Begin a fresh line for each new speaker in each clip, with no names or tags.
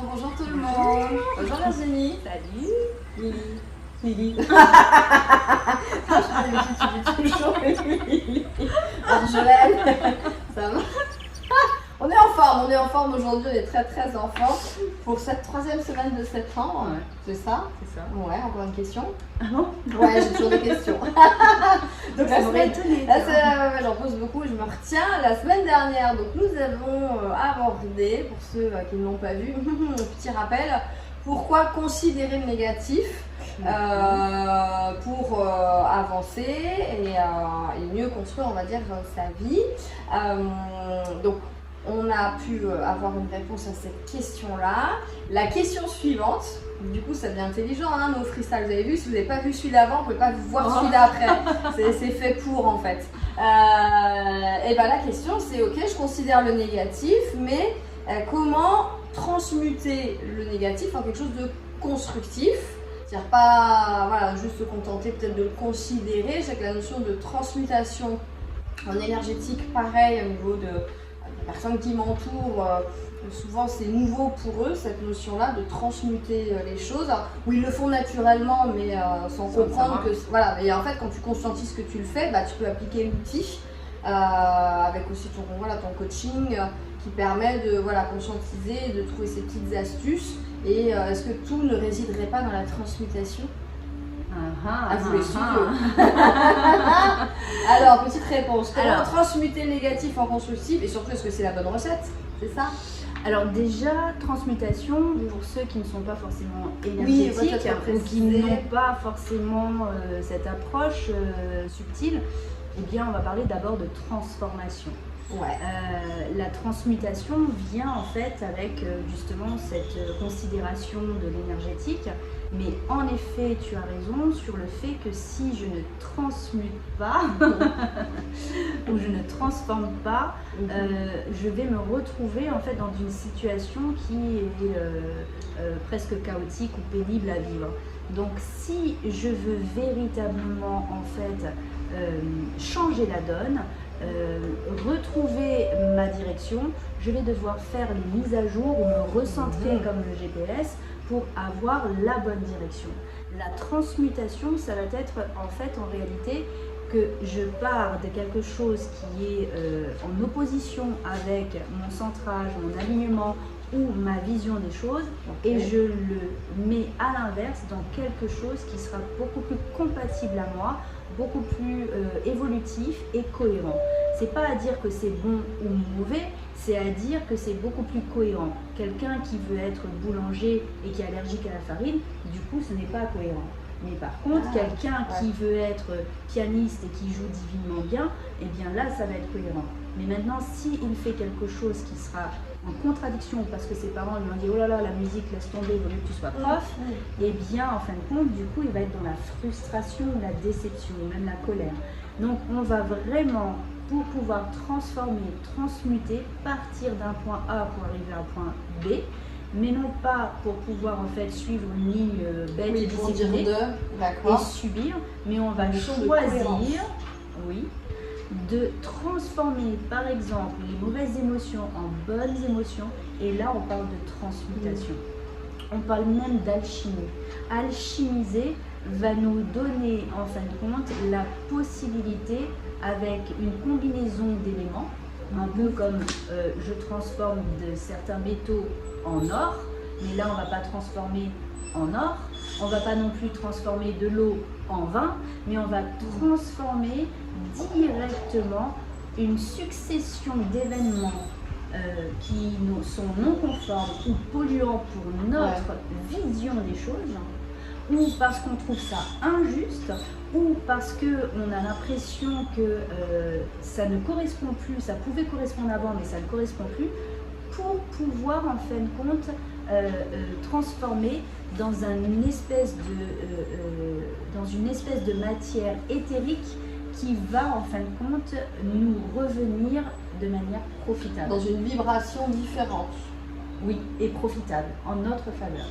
bonjour tout le monde. Bonjour Virginie.
Salut.
Lily. Lily. Je dis toujours Lily. Marjolaine. Ça va? On est en forme aujourd'hui, on est très en forme pour cette 3e semaine de septembre.
Ouais.
C'est ça?
C'est ça.
Ouais, encore une question?
Ah bon?
Ouais, j'ai toujours des questions. Donc
Ça m'aurait étonné.
j'en pose beaucoup, je me retiens. La semaine dernière, donc nous avons abordé, pour ceux qui ne l'ont pas vu, petit rappel, pourquoi considérer le négatif pour avancer et mieux construire, on va dire, sa vie. Donc, on a pu avoir une réponse à cette question-là. La question suivante, du coup ça devient intelligent, hein, nos freestyles, vous avez vu, si vous n'avez pas vu celui d'avant, vous ne pouvez pas voir celui d'après. C'est fait pour en fait. Et ben la question c'est, ok, je considère le négatif, mais comment transmuter le négatif en quelque chose de constructif? C'est-à-dire pas voilà, juste se contenter peut-être de le considérer. Je sais que la notion de transmutation en énergétique, pareil au niveau de personnes qui m'entourent, souvent c'est nouveau pour eux cette notion-là de transmuter les choses, où ils le font naturellement mais sans comprendre que voilà. Et en fait quand tu conscientises que tu le fais, bah, tu peux appliquer l'outil avec aussi ton coaching qui permet de conscientiser, de trouver ces petites astuces. Et est-ce que tout ne résiderait pas dans la transmutation? À vous les studios. Alors, petite réponse. Comment transmuter le négatif en constructif? Et surtout, est-ce que c'est la bonne recette? C'est ça?
Alors déjà, transmutation, pour ceux qui ne sont pas forcément énergétiques ou qui n'ont pas forcément cette approche subtile, eh bien on va parler d'abord de transformation.
Ouais.
La transmutation vient en fait avec justement cette considération de l'énergétique, mais en effet tu as raison sur le fait que si je ne transmute pas ou je ne transforme pas, je vais me retrouver en fait dans une situation qui est presque chaotique ou pénible à vivre. Donc si je veux véritablement en fait changer la donne, retrouver ma direction, je vais devoir faire les mises à jour ou me recentrer comme le GPS pour avoir la bonne direction. La transmutation, ça va être en fait en réalité que je pars de quelque chose qui est en opposition avec mon centrage, mon alignement ou ma vision des choses, et je le mets à l'inverse dans quelque chose qui sera beaucoup plus compatible à moi, beaucoup plus évolutif et cohérent. C'est pas à dire que c'est bon ou mauvais, c'est à dire que c'est beaucoup plus cohérent. Quelqu'un qui veut être boulanger et qui est allergique à la farine, du coup ce n'est pas cohérent. Mais par contre, quelqu'un qui veut être pianiste et qui joue divinement bien, eh bien là ça va être cohérent. Mais maintenant, s'il fait quelque chose qui sera en contradiction parce que ses parents lui ont dit oh là là, la musique laisse tomber, il vaut mieux que tu sois prof, et bien en fin de compte, du coup il va être dans la frustration, la déception, même la colère. Donc on va vraiment, pour pouvoir transformer, transmuter, partir d'un point A pour arriver à un point B, mais non pas pour pouvoir en fait suivre une ligne bête et disciplinée et subir, mais on va choisir de transformer par exemple les mauvaises émotions en bonnes émotions, et là on parle de transmutation. On parle même d'alchimie. Alchimiser va nous donner en fin de compte la possibilité, avec une combinaison d'éléments, un peu comme je transforme de certains métaux en or, mais là on ne va pas transformer en or, on ne va pas non plus transformer de l'eau en vin, mais on va transformer directement une succession d'événements qui sont non conformes ou polluants pour notre vision des choses, ou parce qu'on trouve ça injuste, ou parce qu'on a l'impression que ça ne correspond plus, ça pouvait correspondre avant mais ça ne correspond plus, pour pouvoir en fin de compte transformer dans une espèce de matière éthérique qui va en fin de compte nous revenir de manière profitable.
Dans une vibration différente.
Oui, et profitable, en notre faveur.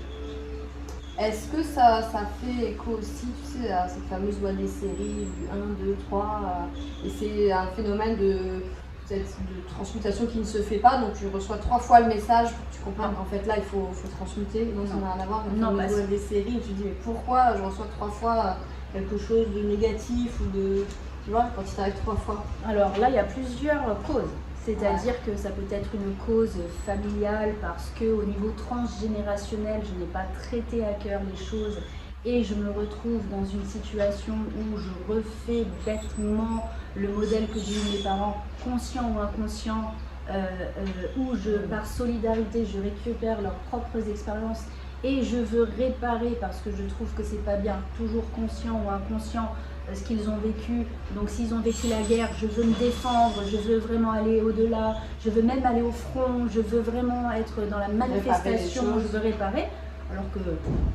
Est-ce que ça fait écho aussi, tu sais, à cette fameuse loi des séries du 1, 2, 3 et c'est un phénomène de peut-être de transmutation qui ne se fait pas, donc tu reçois 3 fois le message pour que tu comprennes qu'en fait là il faut transmuter, donc ça n'a rien à voir.
Non,
on voit des séries où tu te dis mais pourquoi je reçois 3 fois quelque chose de négatif ou de... Tu vois, quand il t'arrive 3 fois.
Alors là, il y a plusieurs causes. C'est-à-dire que ça peut être une cause familiale parce qu'au niveau transgénérationnel, je n'ai pas traité à cœur les choses et je me retrouve dans une situation où je refais bêtement le modèle que j'ai eu de mes parents, conscient ou inconscient, où par solidarité, je récupère leurs propres expériences et je veux réparer parce que je trouve que c'est pas bien, toujours conscient ou inconscient, ce qu'ils ont vécu. Donc s'ils ont vécu la guerre, je veux me défendre, je veux vraiment aller au-delà, je veux même aller au front, je veux vraiment être dans la manifestation, je veux réparer. Alors que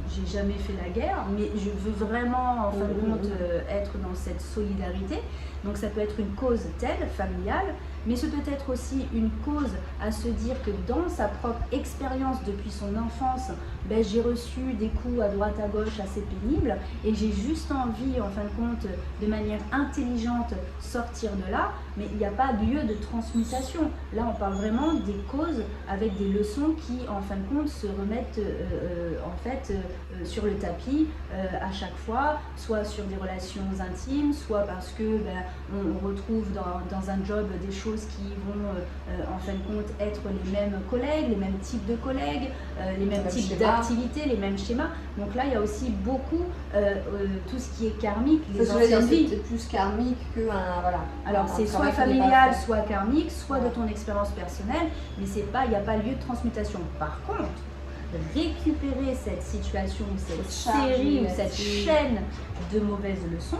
j'ai jamais fait la guerre, mais je veux vraiment en fin de compte être dans cette solidarité. Donc ça peut être une cause telle, familiale, mais ce peut être aussi une cause à se dire que dans sa propre expérience depuis son enfance, ben, j'ai reçu des coups à droite à gauche assez pénibles et j'ai juste envie en fin de compte de manière intelligente sortir de là, mais il n'y a pas de lieu de transmutation. Là on parle vraiment des causes avec des leçons qui en fin de compte se remettent sur le tapis à chaque fois, soit sur des relations intimes, soit parce que ben, on retrouve dans un job des choses qui vont en fin de compte être les mêmes collègues, les mêmes types de collègues, les mêmes types d'activités, les mêmes schémas. Donc là il y a aussi beaucoup tout ce qui est karmique, les anciennes vies.
C'est plus karmique que voilà.
Alors c'est soit familial, soit karmique, soit de ton expérience personnelle, mais il n'y a pas lieu de transmutation. Par contre, récupérer cette situation, cette série ou cette chaîne de mauvaises leçons,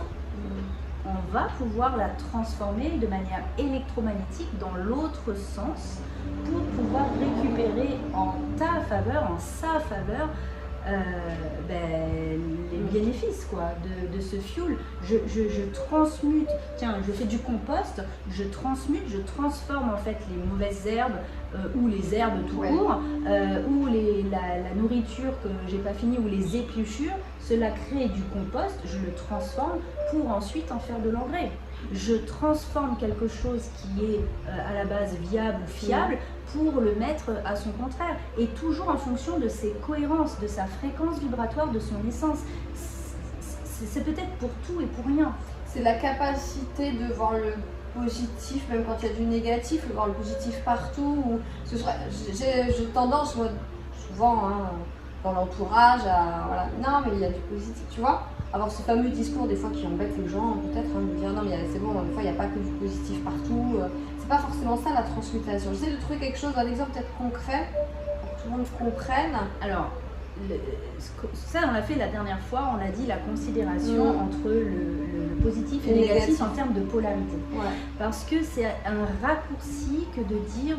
on va pouvoir la transformer de manière électromagnétique dans l'autre sens pour pouvoir récupérer en ta faveur, en sa faveur, les bénéfices quoi, de ce fuel. Je transmute, tiens, je fais du compost, je transmute, je transforme en fait les mauvaises herbes ou les herbes tout court, ou la nourriture que j'ai pas finie ou les épluchures, cela crée du compost, je le transforme pour ensuite en faire de l'engrais. Je transforme quelque chose qui est à la base viable ou fiable pour le mettre à son contraire, et toujours en fonction de ses cohérences, de sa fréquence vibratoire, de son essence. C'est peut-être pour tout et pour rien.
C'est la capacité de voir le positif, même quand il y a du négatif, de voir le positif partout. J'ai tendance, moi, souvent, dans l'entourage, à voilà, non mais il y a du positif, tu vois, avoir ce fameux discours des fois qui embête les gens, peut-être, de dire non mais c'est bon, des fois il n'y a pas que du positif partout. C'est pas forcément ça la transmutation. J'essaie de trouver quelque chose, un exemple peut-être concret, pour que tout le monde comprenne.
Alors, ça on l'a fait la dernière fois, on a dit la considération entre le positif et le négatif en termes de polarité.
Ouais.
Parce que c'est un raccourci que de dire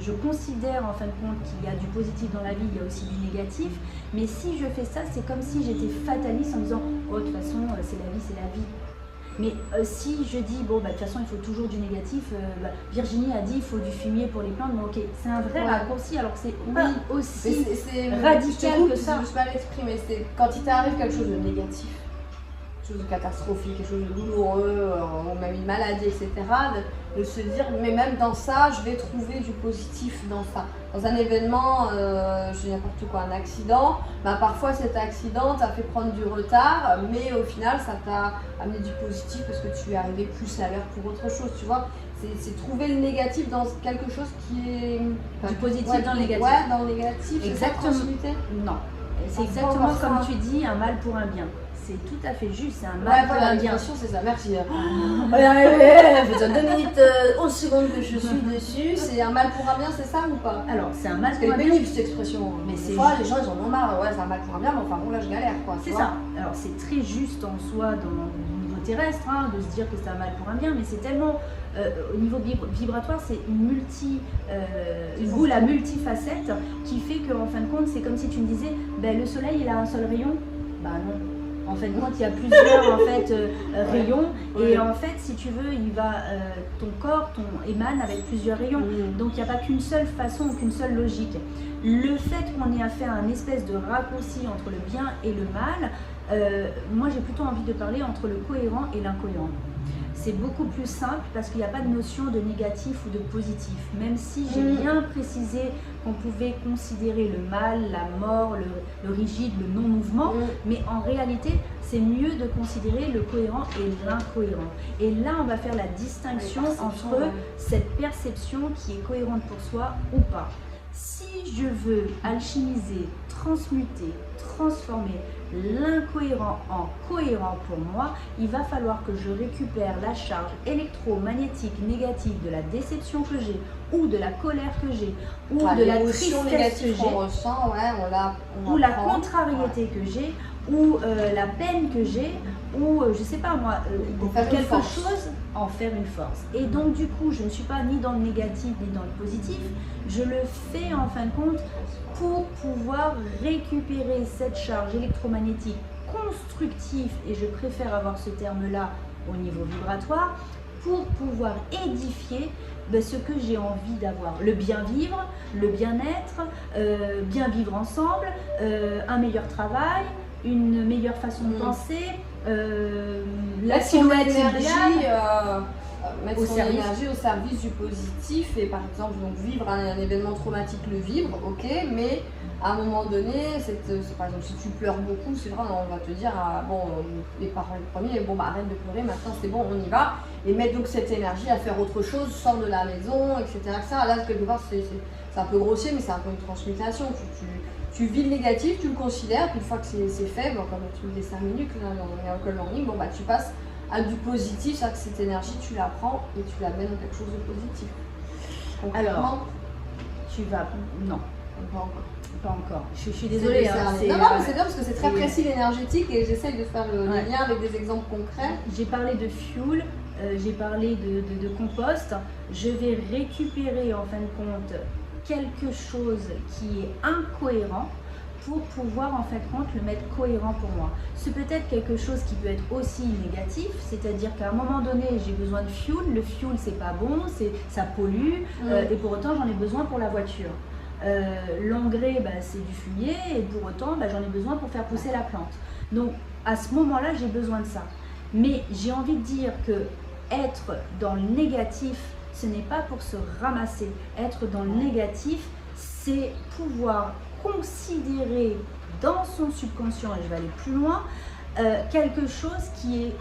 je considère en fin de compte qu'il y a du positif dans la vie, il y a aussi du négatif, mais si je fais ça, c'est comme si j'étais fataliste en disant oh, de toute façon c'est la vie, c'est la vie. Mais si je dis bon bah de toute façon il faut toujours du négatif, Virginie a dit il faut du fumier pour les plantes, mais ok, c'est un vrai raccourci alors que c'est aussi radical que ça.
Je sais pas l'exprimer, c'est quand il t'arrive quelque chose de négatif, quelque chose de catastrophique, quelque chose de douloureux, ou même une maladie, etc., de se dire, mais même dans ça, je vais trouver du positif dans ça. Dans un événement, je dis n'importe quoi, un accident, bah, parfois cet accident t'a fait prendre du retard, mais au final, ça t'a amené du positif parce que tu es arrivé plus à l'heure pour autre chose, tu vois. C'est trouver le négatif dans quelque chose qui est...
Du positif dans le négatif.
Ouais, dans le négatif,
exactement. Non, c'est exactement comme tu dis, un mal pour un bien. C'est tout à fait juste, c'est un mal pour un bien.
C'est ça, merci. Ça fait 2 minutes, 11 secondes que je suis dessus. C'est un mal pour un bien, c'est ça ou pas?
Alors, c'est un mal pour un
bien. C'est
pénible
cette expression.
Mais
des fois, les gens ils en ont marre. Ouais, c'est un mal pour un bien, mais enfin bon, là je galère quoi.
C'est ça. Alors, c'est très juste en soi dans le niveau terrestre de se dire que c'est un mal pour un bien, mais c'est tellement. Au niveau vibratoire, c'est la multifacette qui fait qu'en fin de compte, c'est comme si tu me disais le soleil il a un seul rayon. Bah non. En fin de compte, il y a plusieurs rayons et en fait, si tu veux, ton corps émane avec plusieurs rayons. Donc, il n'y a pas qu'une seule façon, qu'une seule logique. Le fait qu'on ait affaire à un espèce de raccourci entre le bien et le mal, moi, j'ai plutôt envie de parler entre le cohérent et l'incohérent. c'est beaucoup plus simple parce qu'il n'y a pas de notion de négatif ou de positif. Même si j'ai bien précisé qu'on pouvait considérer le mal, la mort, le rigide, le non-mouvement, mais en réalité, c'est mieux de considérer le cohérent et l'incohérent. Et là, on va faire la distinction entre cette perception qui est cohérente pour soi ou pas. Si je veux alchimiser, transmuter, transformer l'incohérent en cohérent pour moi, il va falloir que je récupère la charge électromagnétique négative de la déception que j'ai, ou de la colère que j'ai, ou de la tristesse que j'ai, ou la contrariété que j'ai, ou la peine que j'ai, ou je sais pas moi, quelque chose, en faire une force. Et donc du coup, je ne suis pas ni dans le négatif ni dans le positif, je le fais en fin de compte pour pouvoir récupérer cette charge électromagnétique constructive, et je préfère avoir ce terme-là au niveau vibratoire, pour pouvoir édifier ce que j'ai envie d'avoir. Le bien vivre, le bien-être, bien vivre ensemble, un meilleur travail, une meilleure façon de penser, la silhouette idéale.
Mettre son énergie au service du positif, et par exemple donc vivre un événement traumatique, le vivre, ok, mais à un moment donné, par exemple si tu pleures beaucoup, c'est vrai, on va te dire bon, les parents le premier, bon bah arrête de pleurer, maintenant c'est bon, on y va, et mettre donc cette énergie à faire autre chose, sors de la maison, etc. Là quelque part c'est un peu grossier, mais c'est un peu une transmutation. Tu vis le négatif, tu le considères, puis une fois que c'est fait, bon, comme tu me dis 5 minutes là, dans Miracle Morning, bon bah tu passes à du positif, c'est-à-dire que cette énergie, tu la prends et tu la mets dans quelque chose de positif.
Alors, tu vas... Non.
Pas encore.
Pas encore. Je suis désolée.
Non, mais c'est bien parce que c'est très précis l'énergétique, et j'essaye de faire le lien avec des exemples concrets.
J'ai parlé de fuel, j'ai parlé de compost. Je vais récupérer en fin de compte quelque chose qui est incohérent, pour pouvoir en fait compte le mettre cohérent pour moi. C'est peut-être quelque chose qui peut être aussi négatif, c'est-à-dire qu'à un moment donné j'ai besoin de fuel, le fuel c'est pas bon, ça pollue, et pour autant j'en ai besoin pour la voiture. L'engrais c'est du fumier, et pour autant j'en ai besoin pour faire pousser la plante. Donc à ce moment-là j'ai besoin de ça. Mais j'ai envie de dire que être dans le négatif, ce n'est pas pour se ramasser. Être dans le négatif, c'est pouvoir considérer dans son subconscient, et je vais aller plus loin, quelque chose qui est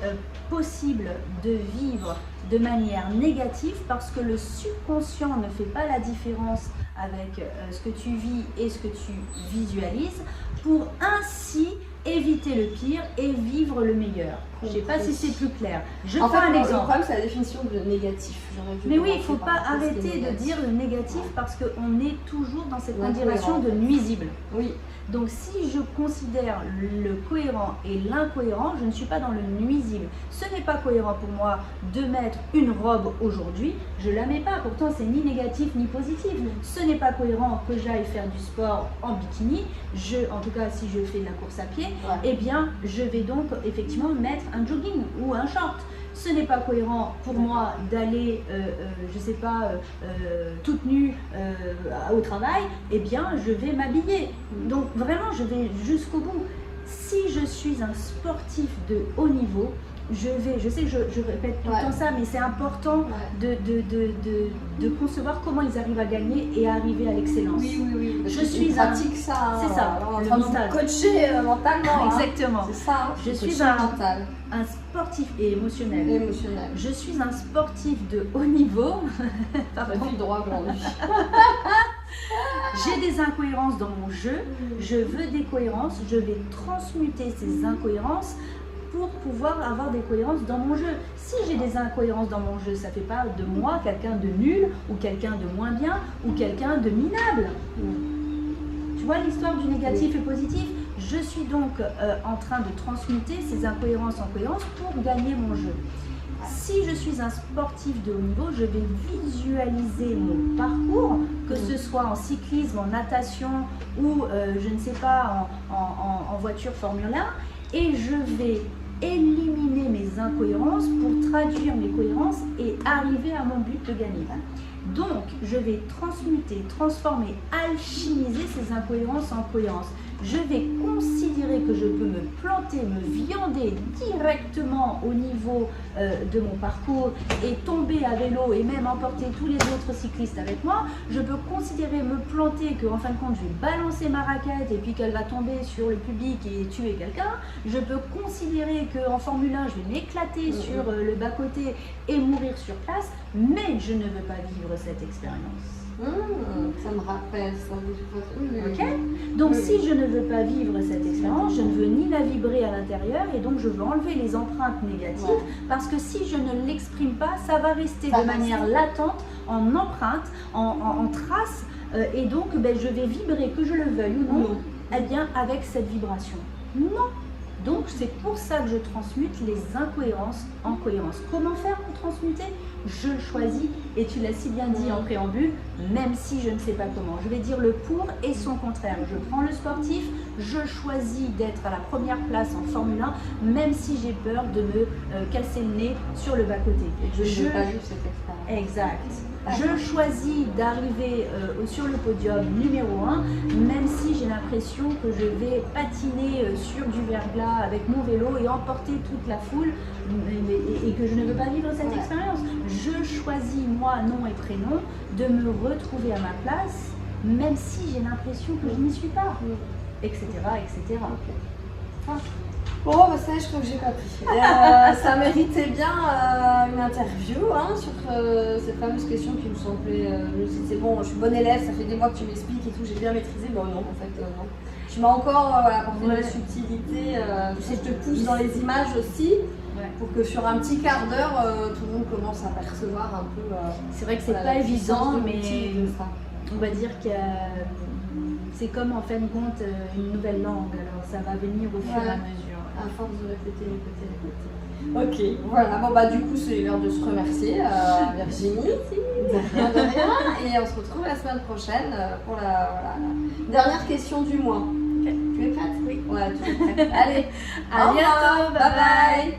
possible de vivre de manière négative, parce que le subconscient ne fait pas la différence avec ce que tu vis et ce que tu visualises, pour ainsi éviter le pire et vivre le meilleur. Je ne sais pas si c'est plus clair. Je prends un exemple.
Le problème, c'est la définition de négatif.
Mais oui, il ne faut pas arrêter de dire le négatif, parce qu'on est toujours dans cette considération de nuisible.
Oui.
Donc si je considère le cohérent et l'incohérent, je ne suis pas dans le nuisible. Ce n'est pas cohérent pour moi de mettre une robe aujourd'hui, je ne la mets pas, pourtant c'est ni négatif ni positif. Ce n'est pas cohérent que j'aille faire du sport en bikini, en tout cas si je fais de la course à pied, eh bien je vais donc effectivement mettre un jogging ou un short. Ce n'est pas cohérent pour moi d'aller, je sais pas, toute nue au travail, eh bien je vais m'habiller. Donc vraiment, je vais jusqu'au bout. Si je suis un sportif de haut niveau, je sais que je répète tout le temps ça, mais c'est important de concevoir comment ils arrivent à gagner et à arriver à l'excellence.
Oui.
Je suis
pratique ça.
C'est ça,
le mental. Coacher mentalement.
Exactement.
C'est ça.
Je suis un sportif et émotionnel. Je suis un sportif de haut niveau.
Depuis droit grand.
J'ai des incohérences dans mon jeu. Je veux des cohérences. Je vais transmuter ces incohérences pour pouvoir avoir des cohérences dans mon jeu. Si j'ai des incohérences dans mon jeu, ça ne fait pas de moi quelqu'un de nul, ou quelqu'un de moins bien, ou quelqu'un de minable. Tu vois l'histoire du négatif et positif? Je suis donc en train de transmuter ces incohérences en cohérences pour gagner mon jeu. Si je suis un sportif de haut niveau, je vais visualiser mon parcours, que ce soit en cyclisme, en natation, ou je ne sais pas, en voiture Formule 1, et je vais éliminer mes incohérences pour traduire mes cohérences et arriver à mon but de gagner. Donc, je vais transmuter, transformer, alchimiser ces incohérences en cohérence. Je vais considérer que je peux me planter, me viander directement au niveau de mon parcours et tomber à vélo et même emporter tous les autres cyclistes avec moi. Je peux considérer me planter, qu'en fin de compte, je vais balancer ma raquette et puis qu'elle va tomber sur le public et tuer quelqu'un. Je peux considérer qu'en Formule 1, je vais m'éclater sur le bas-côté et mourir sur place, mais je ne veux pas vivre cette expérience.
Ça me rappelle ça.
Ok. Donc si je ne veux pas vivre cette expérience, je ne veux ni la vibrer à l'intérieur et donc je veux enlever les empreintes négatives parce que si je ne l'exprime pas, ça va rester de manière latente, en empreinte, en trace et donc je vais vibrer, que je le veuille ou non, eh bien avec cette vibration. Non. Donc c'est pour ça que je transmute les incohérences en cohérence. Comment faire pour transmuter? Je choisis, et tu l'as si bien dit en préambule, même si je ne sais pas comment. Je vais dire le pour et son contraire. Je prends le sportif, je choisis d'être à la première place en Formule 1, même si j'ai peur de me casser le nez sur le bas-côté.
Je n'ai pas vu cette expérience.
Exact. Je choisis d'arriver sur le podium numéro 1, même si j'ai l'impression que je vais patiner sur du verglas avec mon vélo et emporter toute la foule et que je ne veux pas vivre cette expérience. Je choisis, moi, nom et prénom, de me retrouver à ma place, même si j'ai l'impression que je n'y suis pas, etc. etc.
Bon, ça je crois que j'ai compris. Ça méritait bien une interview sur cette fameuse question qui me semblait. Je me suis dit, c'est bon, je suis bonne élève, ça fait des mois que tu m'expliques et tout, j'ai bien maîtrisé. Bon, non, en fait, non. Tu m'as encore apporté de la subtilité. Tu sais, je te pousse dans les images aussi pour que sur un petit quart d'heure, tout le monde commence à percevoir un peu.
C'est vrai que c'est pas évident, mais on va dire que. C'est comme en fin de compte une nouvelle langue, alors ça va venir au fur et à mesure.
À force de répéter. Ok, voilà, bon du coup c'est l'heure de se remercier Virginie. De rien. Et on se retrouve la semaine prochaine pour la dernière question du mois. Okay. Tu es prête?
Oui.
Ouais, tu es prête. Allez,
à bientôt, bye bye.